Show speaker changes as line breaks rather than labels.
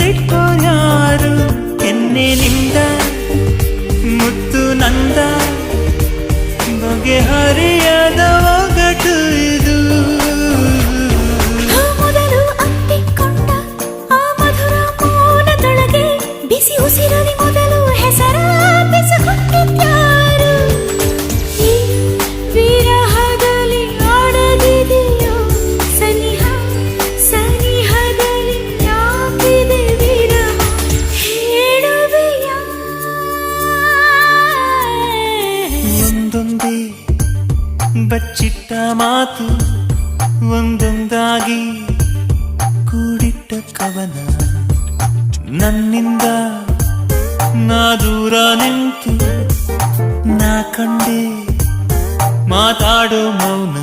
ಇಟ್ಟೋರ್ಯಾರು ಕೆನ್ನೆನಿಂದ ಮುತ್ತು ನಂದ ಬಗೆಹರಿಯದ ಒಗಟು ಇದು.
ಮೊದಲು ಅಂಟಿಕೊಂಡ ಆ ಮಧುರ ಮೌನದೊಳಗೆ ಬಿಸಿ ಉಸಿರಲಿ ಮೊದಲು ಹೆಸರ ಬೆಸಗುತ್ತಿದ್ಯಾರು. ಈ ವಿರಹದಲ್ಲಿ ಆಡದಿದೆಯೋ ಸನಿಹ, ಸನಿಹದಲ್ಲಿ ಯಾಕಿದೆ ವಿರಹ ಹೇಳುವೆಯಾ.
ಒಂದೊಂದೇ ಬಚ್ಚಿಟ್ಟ ಮಾತು ಒಂದೊಂದಾಗಿ ಕೂಡಿಟ್ಟ ಕವನ. ನನ್ನಿಂದ ನಾ ದೂರ ನಿಂತು ನಾ ಕಂಡೆ ಮಾತಾಡೋ ಮೌನ.